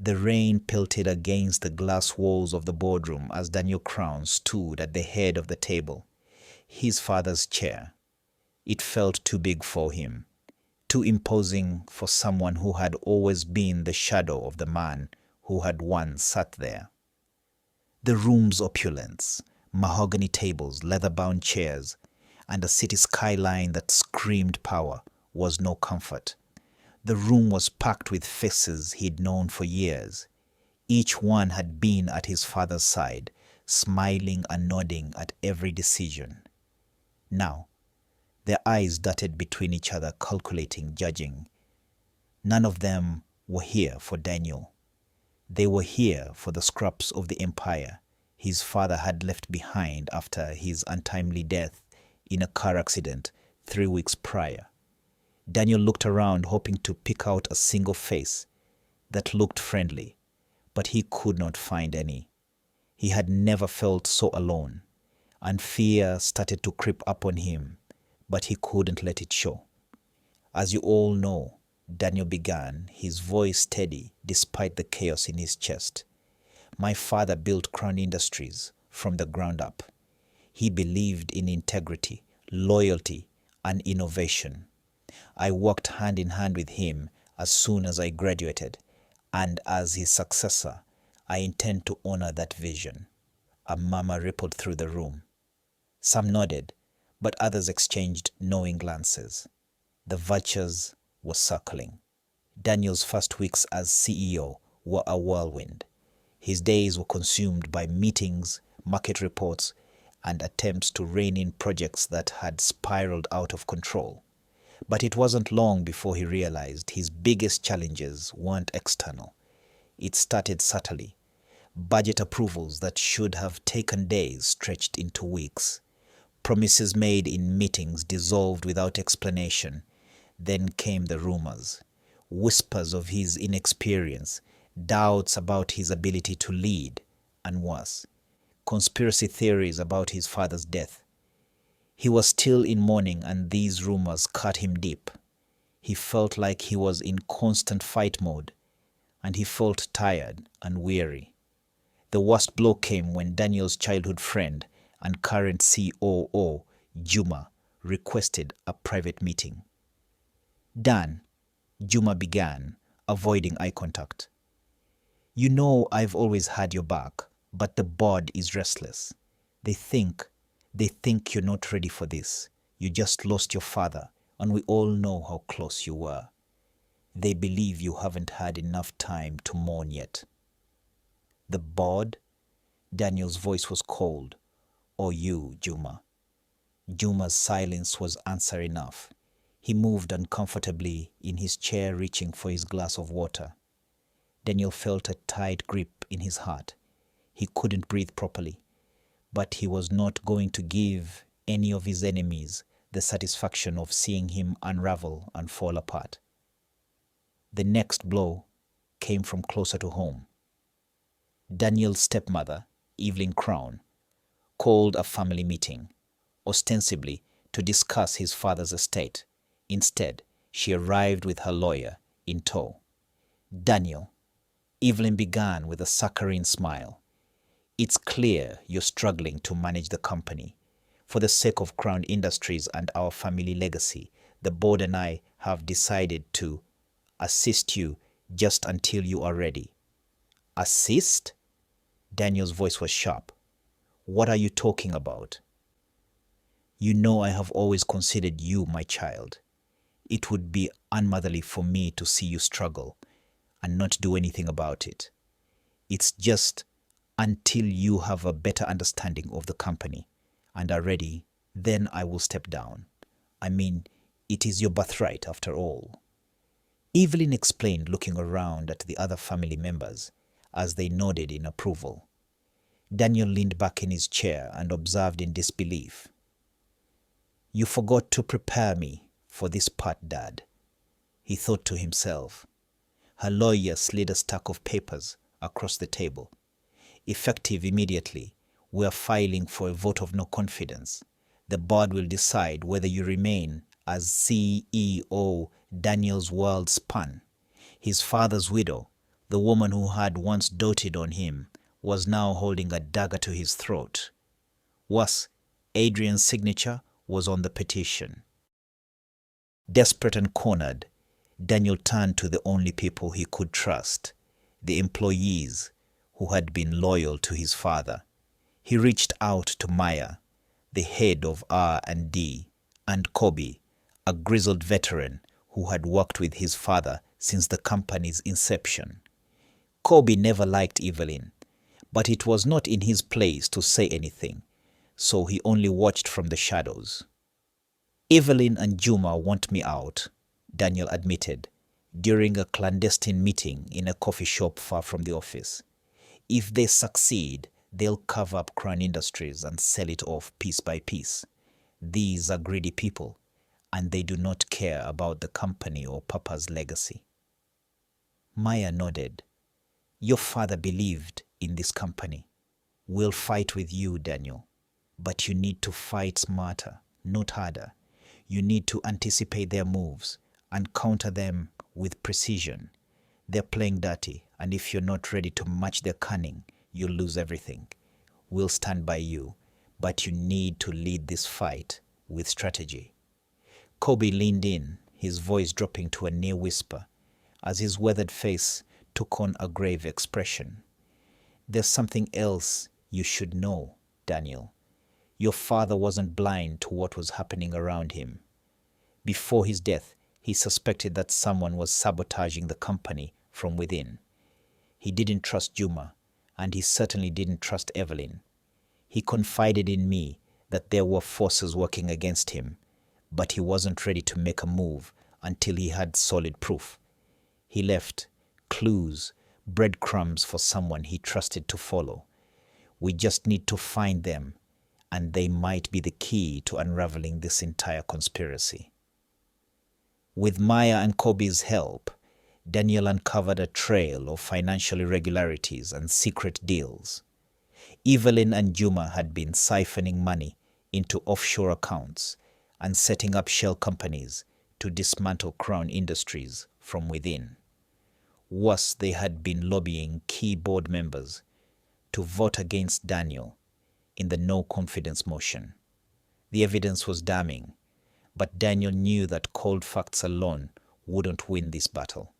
The rain pelted against the glass walls of the boardroom as Daniel Crown stood at the head of the table, his father's chair. It felt too big for him, too imposing for someone who had always been the shadow of the man who had once sat there. The room's opulence, mahogany tables, leather-bound chairs, and a city skyline that screamed power was no comfort. The room was packed with faces he'd known for years. Each one had been at his father's side, smiling and nodding at every decision. Now, their eyes darted between each other, calculating, judging. None of them were here for Daniel. They were here for the scraps of the empire his father had left behind after his untimely death in a car accident 3 weeks prior. Daniel looked around, hoping to pick out a single face that looked friendly, but he could not find any. He had never felt so alone, and fear started to creep up on him, but he couldn't let it show. As you all know, Daniel began, his voice steady despite the chaos in his chest. My father built Crown Industries from the ground up. He believed in integrity, loyalty, and innovation. I worked hand in hand with him as soon as I graduated, and as his successor, I intend to honor that vision. A murmur rippled through the room. Some nodded, but others exchanged knowing glances. The vultures were circling. Daniel's first weeks as CEO were a whirlwind. His days were consumed by meetings, market reports, and attempts to rein in projects that had spiraled out of control. But it wasn't long before he realized his biggest challenges weren't external. It started subtly. Budget approvals that should have taken days stretched into weeks. Promises made in meetings dissolved without explanation. Then came the rumors. Whispers of his inexperience, doubts about his ability to lead, and worse, conspiracy theories about his father's death. He was still in mourning, and these rumors cut him deep. He felt like he was in constant fight mode, and he felt tired and weary. The worst blow came when Daniel's childhood friend and current COO, Juma, requested a private meeting. Dan, Juma began, avoiding eye contact. You know I've always had your back, but the board is restless. They think you're not ready for this. You just lost your father, and we all know how close you were. They believe you haven't had enough time to mourn yet. The board? Daniel's voice was cold. Or you, Juma. Juma's silence was answer enough. He moved uncomfortably in his chair, reaching for his glass of water. Daniel felt a tight grip in his heart. He couldn't breathe properly, but he was not going to give any of his enemies the satisfaction of seeing him unravel and fall apart. The next blow came from closer to home. Daniel's stepmother, Evelyn Crown, called a family meeting, ostensibly to discuss his father's estate. Instead, she arrived with her lawyer in tow. Daniel, Evelyn began with a saccharine smile. It's clear you're struggling to manage the company. For the sake of Crown Industries and our family legacy, the board and I have decided to assist you just until you are ready. Assist? Daniel's voice was sharp. What are you talking about? You know I have always considered you my child. It would be unmotherly for me to see you struggle and not do anything about it. It's just until you have a better understanding of the company and are ready, then I will step down. I mean, it is your birthright after all. Evelyn explained, looking around at the other family members as they nodded in approval. Daniel leaned back in his chair and observed in disbelief. You forgot to prepare me for this part, Dad, he thought to himself. Her lawyer slid a stack of papers across the table. Effective immediately, we are filing for a vote of no confidence. The board will decide whether you remain as CEO. Daniel's world spun. His father's widow, The woman who had once doted on him was now holding a dagger to his throat. Worse, Adrian's signature was on the petition. Desperate and cornered, Daniel turned to the only people he could trust, the employees who had been loyal to his father. He reached out to Maya, the head of R&D, and Kobe, a grizzled veteran who had worked with his father since the company's inception. Kobe never liked Evelyn, but it was not in his place to say anything, so he only watched from the shadows. Evelyn and Juma want me out, Daniel admitted, during a clandestine meeting in a coffee shop far from the office. If they succeed, they'll cover up Crown Industries and sell it off piece by piece. These are greedy people, and they do not care about the company or Papa's legacy. Maya nodded. Your father believed in this company. We'll fight with you, Daniel. But you need to fight smarter, not harder. You need to anticipate their moves and counter them with precision. They're playing dirty, and if you're not ready to match their cunning, you'll lose everything. We'll stand by you, but you need to lead this fight with strategy. Kobe leaned in, his voice dropping to a near whisper, as his weathered face took on a grave expression. There's something else you should know, Daniel. Your father wasn't blind to what was happening around him. Before his death, he suspected that someone was sabotaging the company from within. He didn't trust Juma, and he certainly didn't trust Evelyn. He confided in me that there were forces working against him, but he wasn't ready to make a move until he had solid proof. He left clues, breadcrumbs for someone he trusted to follow. We just need to find them, and they might be the key to unraveling this entire conspiracy. With Maya and Kobe's help, Daniel uncovered a trail of financial irregularities and secret deals. Evelyn and Juma had been siphoning money into offshore accounts and setting up shell companies to dismantle Crown Industries from within. Worse, they had been lobbying key board members to vote against Daniel in the no-confidence motion. The evidence was damning, but Daniel knew that cold facts alone wouldn't win this battle.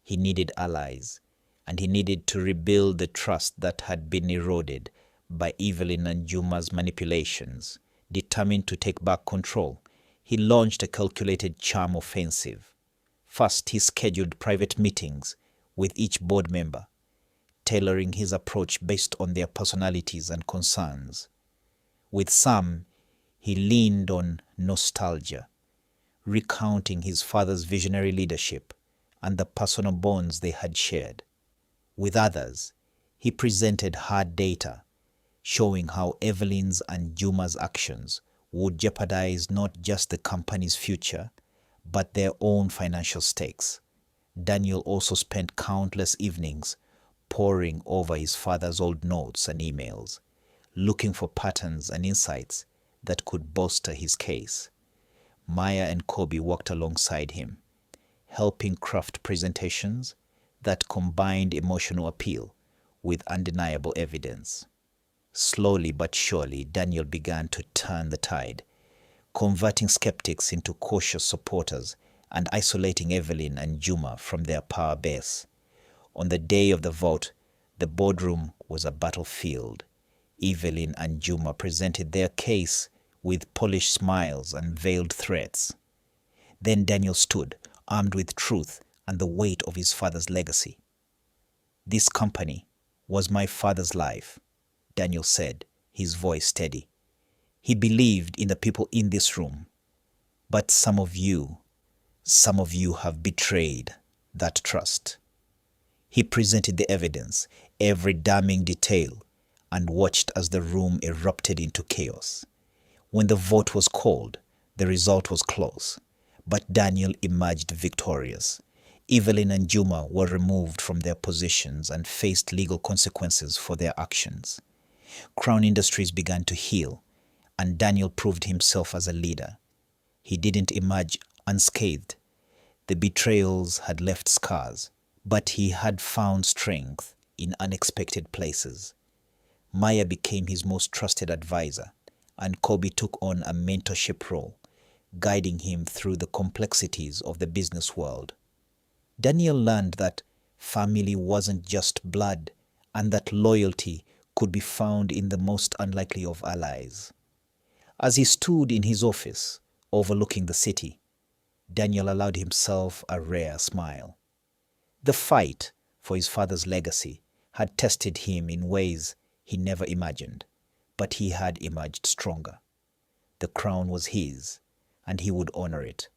He needed allies, and he needed to rebuild the trust that had been eroded by Evelyn and Juma's manipulations. Determined to take back control, he launched a calculated charm offensive. First, he scheduled private meetings with each board member, tailoring his approach based on their personalities and concerns. With some, he leaned on nostalgia, recounting his father's visionary leadership and the personal bonds they had shared. With others, he presented hard data, showing how Evelyn's and Juma's actions would jeopardize not just the company's future, but their own financial stakes. Daniel also spent countless evenings poring over his father's old notes and emails, looking for patterns and insights that could bolster his case. Maya and Kobe walked alongside him, helping craft presentations that combined emotional appeal with undeniable evidence. Slowly but surely, Daniel began to turn the tide, converting skeptics into cautious supporters and isolating Evelyn and Juma from their power base. On the day of the vote, the boardroom was a battlefield. Evelyn and Juma presented their case with polished smiles and veiled threats. Then Daniel stood, armed with truth and the weight of his father's legacy. This company was my father's life, Daniel said, his voice steady. He believed in the people in this room, but some of you have betrayed that trust. He presented the evidence, every damning detail, and watched as the room erupted into chaos. When the vote was called, the result was close, but Daniel emerged victorious. Evelyn and Juma were removed from their positions and faced legal consequences for their actions. Crown Industries began to heal, and Daniel proved himself as a leader. He didn't emerge unscathed. The betrayals had left scars, But he had found strength in unexpected places. Maya became his most trusted advisor, and Kobe took on a mentorship role, guiding him through the complexities of the business world. Daniel learned that family wasn't just blood, and that loyalty could be found in the most unlikely of allies. As he stood in his office, overlooking the city, Daniel allowed himself a rare smile. The fight for his father's legacy had tested him in ways he never imagined, but he had emerged stronger. The crown was his, and he would honor it